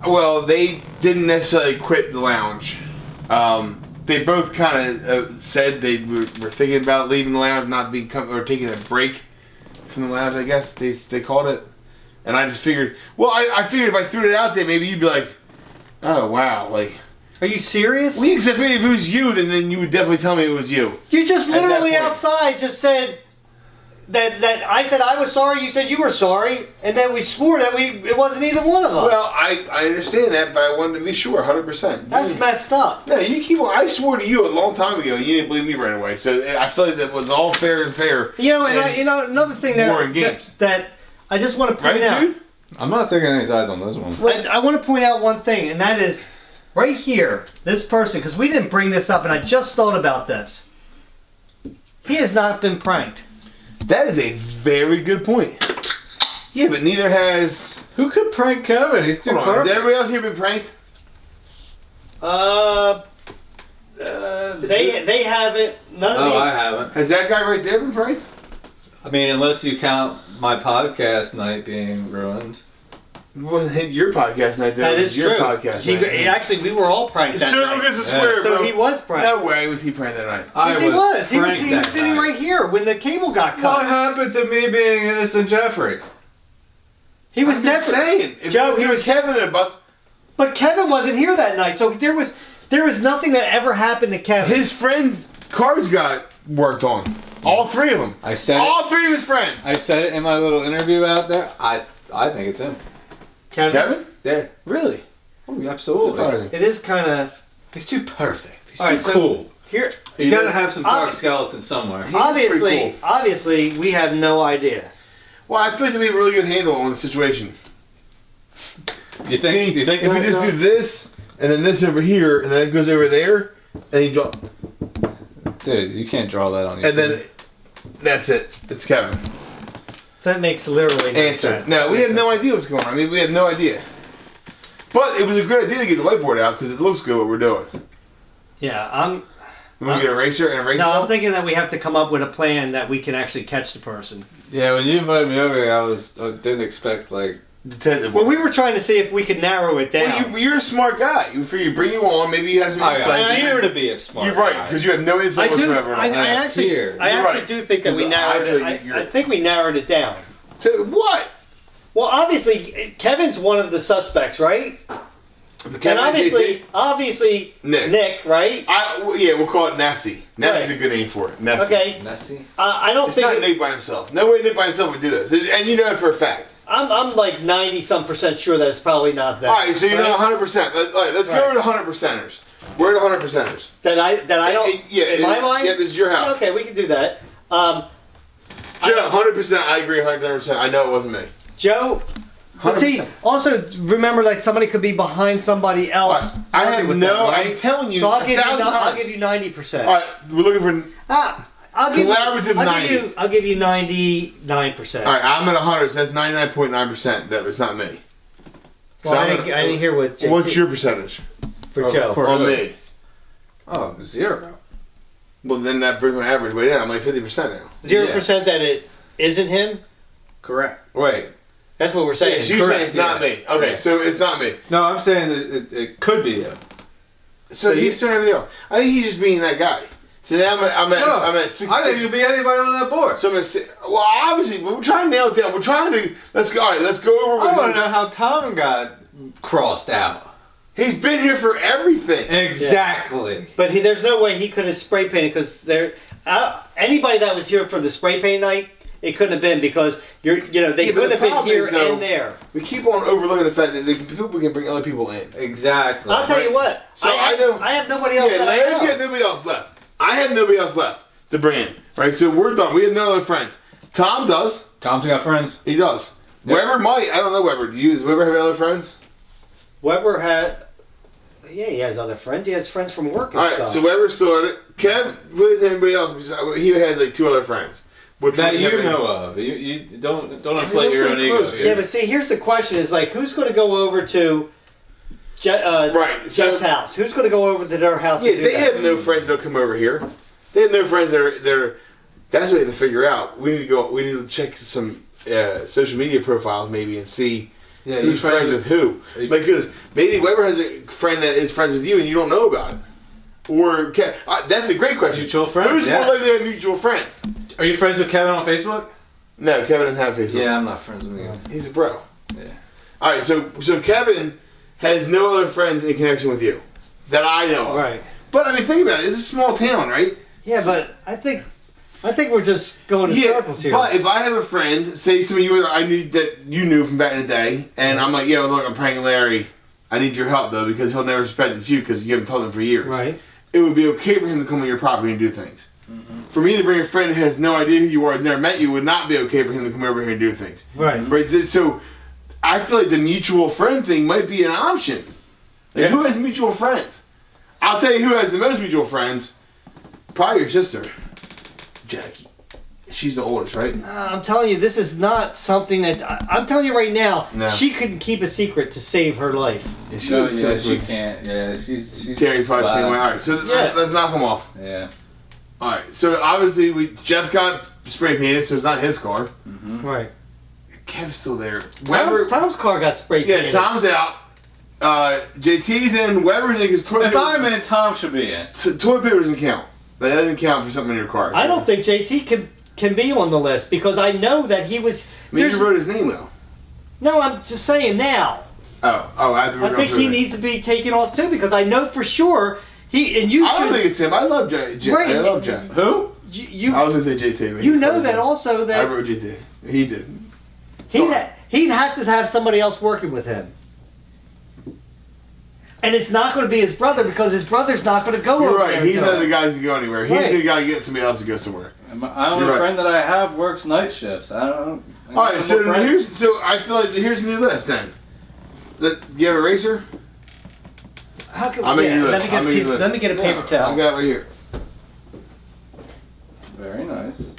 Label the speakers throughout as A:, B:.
A: Well, they didn't necessarily quit the lounge. They both kind of said they were thinking about leaving the lounge, or taking a break from the lounge, I guess they called it. And I just figured, I figured if I threw it out there, maybe you'd be like, oh, wow, like...
B: Are you serious?
A: Well, except if it was you, then you would definitely tell me it was you.
B: You just literally outside just said that I said I was sorry, you said you were sorry, and then we swore that it wasn't either one of us.
A: Well, I understand that, but I wanted to be sure, 100%.
B: That's messed up.
A: No, you keep on. I swore to you a long time ago, and you didn't believe me right away. So I feel like that was all fair and fair.
B: Another thing that I just want to point out.
A: Dude?
C: I'm not taking any sides on this one.
B: I want to point out one thing, and that is right here, this person, because we didn't bring this up, and I just thought about this. He has not been pranked.
A: That is a very good point. Yeah, but neither has...
C: Who could prank Kevin? He's too perfect.
A: Has everybody else here been pranked?
B: They haven't. None of
C: I haven't.
A: Has that guy right there been pranked?
C: I mean, unless you count my podcast night being ruined.
A: It wasn't your podcast night.
B: That is
A: your
B: true.
A: Podcast night.
B: Actually, we were all pranked that
A: Circle
B: night.
A: gets a square, bro.
B: So he was pranked.
A: No way was he pranked that night.
B: Yes, he was. He was sitting right here when the cable got cut.
C: What happened to me being innocent Jeffrey?
B: He was
A: never saying.
B: Joe, he was
A: Kevin in a bus.
B: But Kevin wasn't here that night, so there was nothing that ever happened to Kevin.
A: His friends' cars got worked on. All three of them.
C: I said
A: all three of his friends.
C: I said it in my little interview out there. I think it's him.
A: Kevin?
C: Yeah.
A: Really?
C: Oh, absolutely.
A: Surprising.
B: It is kind of.
C: He's too perfect. He's
B: too
C: cool.
B: Here,
C: he's got to have some dark skeletons somewhere.
B: Obviously, we have no idea.
A: Well, I feel like we have a really good handle on the situation.
C: You think?
A: If we just do this and then this over here and then it goes over there and you draw.
C: Dude, you can't draw that on YouTube.
A: And then that's it. It's Kevin.
B: That makes literally no sense.
A: No, we have no idea what's going on. I mean, we have no idea. But it was a good idea to get the whiteboard out because it looks good what we're doing.
B: Yeah, I'm.
A: We get an eraser and erase it.
B: No, I'm thinking that we have to come up with a plan that we can actually catch the person.
C: Yeah, when you invited me over here, I didn't expect like.
A: Detective.
B: Well, we were trying to see if we could narrow it down.
A: Well, you're a smart guy. You figure bring you on. Maybe you have some insight.
C: I'm here to be a smart.
A: You're right because you have no insight whatsoever.
B: I actually do think that we narrowed it. I think we narrowed it down.
A: To what?
B: Well, obviously, Kevin's one of the suspects, right? And obviously, Nick, right?
A: Yeah, we'll call it Nessie. Nessie's a good name for it. Nessie.
B: Okay.
C: Nessie.
B: I don't think
A: it's not Nick by himself. No way Nick by himself would do this, and you know it for a fact.
B: I'm like 90-some% sure that it's probably not that.
A: All right, so you're not 100%. Let's go over to 100%ers. We're at 100%ers.
B: That I don't.
A: Yeah,
B: in my mind.
A: Yeah, this is your house.
B: Okay, we can do that.
A: Joe, 100%. I agree, 100%. I know it wasn't me.
B: Joe. But see, also remember, like somebody could be behind somebody else.
A: I have no. Right? I'm telling you.
B: So I'll give you 90%.
A: All right, we're looking for. Collaborative 90.
B: I'll give you 99%.
A: All right, I'm at 100. So that's 99.9% that it's not me.
B: Well, I didn't hear what.
A: What's your percentage
B: for Joe?
A: For me.
C: Oh, 0.
A: Well, then that brings my average way down. I'm like 50% now.
B: 0% that it isn't him.
C: Correct. Wait.
B: That's what we're saying.
A: Yeah, so you're saying it's not me. Okay, so it's not me.
C: No, I'm saying it could be him.
A: So he's doing everything else. I think he's just being that guy. So now I'm at 66.
C: I think you could be anybody on that board.
A: So I'm at well, obviously, we're trying to nail it down. We're trying to let's go. All right, let's go over.
C: I want to know how Tom got crossed out.
A: He's been here for everything.
C: Exactly.
B: Yeah. But there's no way he could have spray painted because anybody that was here for the spray paint night, it couldn't have been because they couldn't have been here and there.
A: We keep on overlooking the fact that people can bring other people in.
C: Exactly.
B: I'll tell you what. So I have nobody else.
A: Yeah, Larry's got nobody else left. I have nobody else left to bring in. Right, so we're done. We have no other friends. Tom does.
C: Tom's got friends.
A: He does. Yep. Weber might. I don't know Weber. Does Weber have other friends?
B: Weber had. Yeah, he has other friends. He has friends from work and
A: all right,
B: stuff.
A: so Weber's still in it. Kev, where's anybody else? He has like 2 other friends.
C: That you know of. You don't inflate your own ego.
B: Yeah, but see, here's the question: is like, who's going to go over to Jeff's house? Who's going to go over to their house?
A: Yeah, they have no friends that'll come over here. They have no friends that are. That's what we have to figure out. We need to check some social media profiles maybe and see
C: Yeah,
A: who's friends with who? Because maybe Weber has a friend that is friends with you and you don't know about it. Or that's a great question.
C: Mutual friends.
A: Who's more likely to have mutual friends?
C: Are you friends with Kevin on Facebook?
A: No, Kevin doesn't have Facebook.
C: Yeah, I'm not friends with him.
A: He's a bro.
C: Yeah.
A: All right, so Kevin has no other friends in connection with you that I know of.
B: Right.
A: But I mean, think about it. It's a small town, right?
B: Yeah, but I think we're just going in circles here.
A: But if I have a friend, say some of you I knew that you knew from back in the day, and I'm like, yo, look, I'm pranking Larry. I need your help though because he'll never respect it's you because you haven't told him for years.
B: Right.
A: It would be okay for him to come on your property and do things. Mm-hmm. For me to bring a friend who has no idea who you are, never met you, would not be okay for him to come over here and do things.
B: Right.
A: Right. So I feel like the mutual friend thing might be an option. Like, who has mutual friends? I'll tell you who has the most mutual friends. Probably your sister, Jackie. She's the oldest, right?
B: I'm telling you, this is not something that I'm telling you right now.
A: No.
B: She couldn't keep a secret to save her life.
A: Yeah,
C: she can't. Yeah, she's
A: Terry's probably the same way. All right, so let's knock them off.
C: Yeah.
A: All right, so obviously Jeff got spray painted, so it's not his car.
B: Mm-hmm. Right.
A: Kev's still there.
B: Tom's car got spray painted.
A: Yeah, Tom's out. JT's in. Weber's in because toilet
C: If I'm in, Tom should be in.
A: toilet paper doesn't count. That doesn't count for something in your car. So.
B: I don't think JT can be on the list because I know that he was.
A: I mean, you wrote his name though.
B: No, I'm just saying now.
A: I
B: think he needs to be taken off too because I know for sure he and you.
A: I don't think it's him. I love Jeff.
B: Right,
A: I love Jeff.
B: Who?
A: I was gonna say JT.
B: You know that also that
A: I wrote JT. He did.
B: He'd have to have somebody else working with him. And it's not going to be his brother because his brother's not going to go over there.
A: He's not the guy who can go anywhere. He's
B: Right.
A: the guy to get somebody else to go somewhere.
C: My only friend that I have works night shifts. I don't.
A: All right, so I feel like here's a new list then. Do you have a eraser?
B: How can
A: I'm making a list.
B: Let me get a paper towel.
A: I got it right here.
C: Very nice.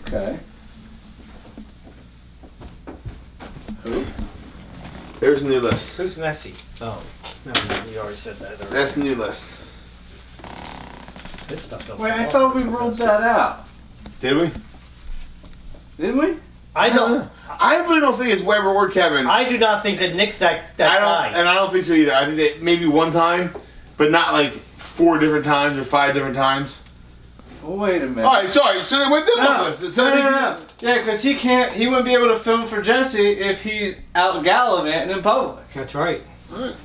C: Okay. Who?
A: There's a new list.
B: Who's Nessie? Oh, no, you already said that. Already.
A: That's the new list.
B: This stuff doesn't.
C: Wait, I thought we ruled that out.
A: Did we?
C: Didn't we?
B: I don't.
A: I really don't think it's Weber or Kevin.
B: I do not think that Nick's that guy.
A: And I don't think so either. I think that maybe one time, but not like 4 different times or 5 different times.
C: Oh, wait a minute.
A: All right, sorry. So they went this list. So
C: No. Yeah, because he wouldn't be able to film for Jesse if he's out gallivanting in public.
B: That's right.
A: Right.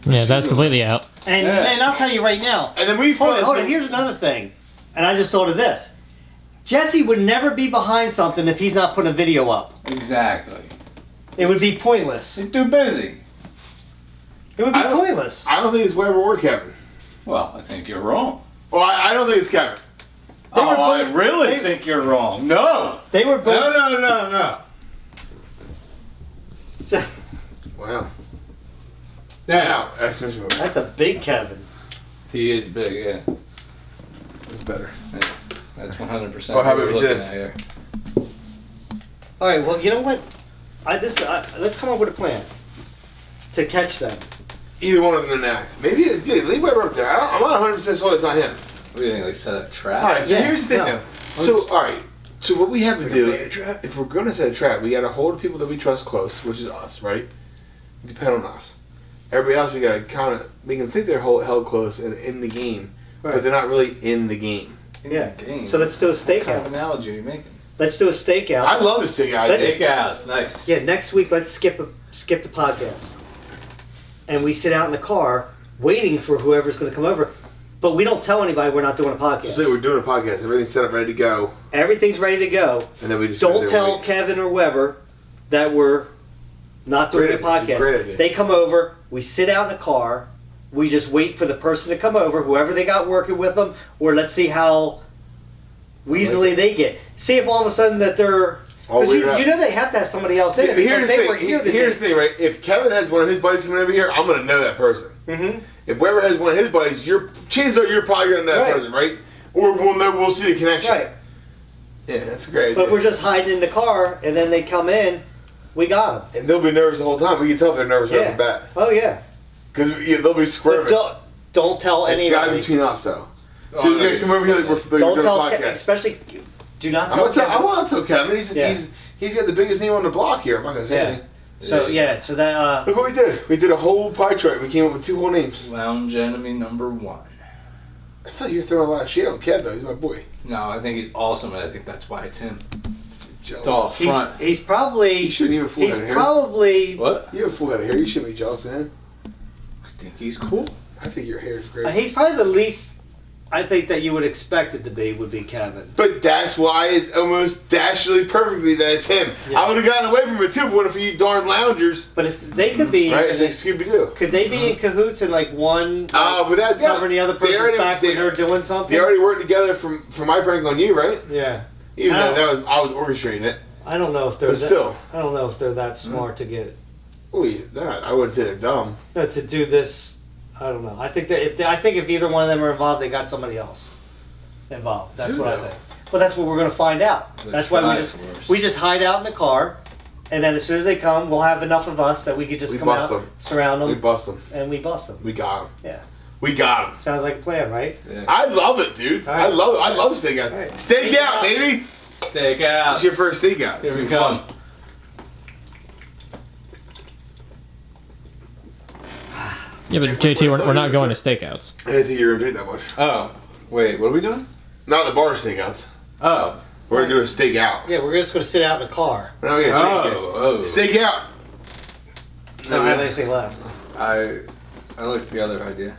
D: Yeah, that's completely out.
B: And I'll tell you right now.
A: And then we
B: hold on. Here's another thing, and I just thought of this. Jesse would never be behind something if he's not putting a video up.
C: Exactly.
B: It would be pointless.
C: He's too busy.
B: It would be pointless.
A: I don't think it's Weber or Kevin.
C: Well, I think you're wrong.
A: Well, I don't think it's Kevin.
C: I really think you're wrong. No.
B: They were both.
C: No.
A: Wow.
C: Now,
A: That's
B: a big Kevin.
C: He is big, yeah.
A: That's better.
C: Yeah. That's 100%.
A: Well, how about this?
C: Here.
B: All right. Well, you know what? Let's come up with a plan to catch them.
A: Either one of them in the act. Maybe leave Weber up there. I'm not 100% sure it's not him.
C: What do you think? Like set a trap?
A: All right. So here's the thing, though. So all right. So what we have to do, if we're going to set a trap, we got to hold people that we trust close, which is us, right? Depend on us. Everybody else, we got to kind of make them think they're held close and in the game, but they're not really in the game.
C: Game.
B: So let's do a
C: What kind
B: stakeout.
C: of analogy are you making?
B: Let's do a stakeout.
A: I love this thing.
C: Stakeout. It's nice.
B: Yeah, next week let's skip the podcast, and we sit out in the car waiting for whoever's going to come over, but we don't tell anybody we're not doing a podcast.
A: So we're doing a podcast. Everything's set up, ready to go.
B: Everything's ready to go.
A: And then we just
B: don't tell Kevin or Weber that we're not doing a podcast. They come over. We sit out in the car. We just wait for the person to come over, whoever they got working with them, or let's see how weaselly they get. See if all of a sudden that they're... Because you know they have to have somebody else in it.
A: Here's the thing.
B: Here's
A: the thing, right? If Kevin has one of his buddies coming over here, I'm going to know that person.
B: Mm-hmm.
A: If Weber has one of his buddies, chances are you're probably going to know that person, right? Or we'll see the connection.
B: Right.
A: Yeah, that's a great idea.
B: But we're just hiding in the car, and then they come in, we got them.
A: And they'll be nervous the whole time. We can tell if they're nervous right off the bat.
B: Oh, yeah.
A: Because they'll be squirming.
B: Don't tell anybody.
A: It's got to be between us, though. So you got to come over here like we're doing a podcast.
B: Especially, do not tell Kevin.
A: I want to tell Kevin. He's got the biggest name on the block here. I'm not gonna say
B: Yeah.
A: anything.
B: So that
A: Look what we did. We did a whole pie chart. We came up with 2 whole names.
E: Lounge enemy number 1.
A: I feel like you're throwing a lot of shade on Kev though. He's my boy.
E: No, I think he's awesome, and I think that's why it's him.
A: Jealous.
E: It's all front.
B: he's probably
A: You shouldn't even full
B: he's
A: head of hair.
B: probably
E: What?
A: You have a full head of hair. You shouldn't be jealous of him.
E: I think he's cool.
A: I think your hair is great.
B: he's probably the least I think that you would expect it to be would be Kevin.
A: But that's why it's almost dashingly perfectly that it's him.
B: Yeah.
A: I would have gotten away from it too, but what for you darn loungers?
B: But if they could be,
A: Right? It's like Scooby Doo.
B: could they be in cahoots and like one
A: Without doubt.
B: covering the other
A: They
B: person's
A: already-
B: back when they're doing something?
A: They already worked together for my prank on you, right?
B: Yeah.
A: Even
B: I
A: though I was orchestrating it.
B: I don't know if they're
A: But still.
B: I don't know if they're that smart to get
A: I wouldn't say they're dumb.
B: to do this. I don't know. I think that if either one of them are involved, they got somebody else involved. That's
A: Who
B: what I
A: knows?
B: think. But that's what we're gonna find out. That's why
E: That's worse.
B: we just hide out in the car, and then as soon as they come, we'll have enough of us that we could just
A: We
B: come
A: bust
B: out,
A: them.
B: surround
A: We
B: them,
A: bust them.
B: and we bust them.
A: We got them.
B: Yeah.
A: We got them.
B: Sounds like a plan, right?
E: Yeah.
A: I love it, dude.
B: All right.
A: I love it. I love stakeout.
B: All right.
A: Stakeout, baby.
E: Stakeout.
A: It's your first stakeout.
E: Here we come.
D: Yeah, but JT, we're not going to stakeouts.
A: I didn't think you were gonna drink that much.
E: Oh, wait, what are we doing?
A: Not the bar stakeouts.
E: Oh.
A: We're gonna do a stakeout.
B: Yeah, we're just gonna sit out in the car.
A: We're not gonna change
E: Oh.
A: it. Stakeout.
B: Don't have anything left.
E: I like the other idea.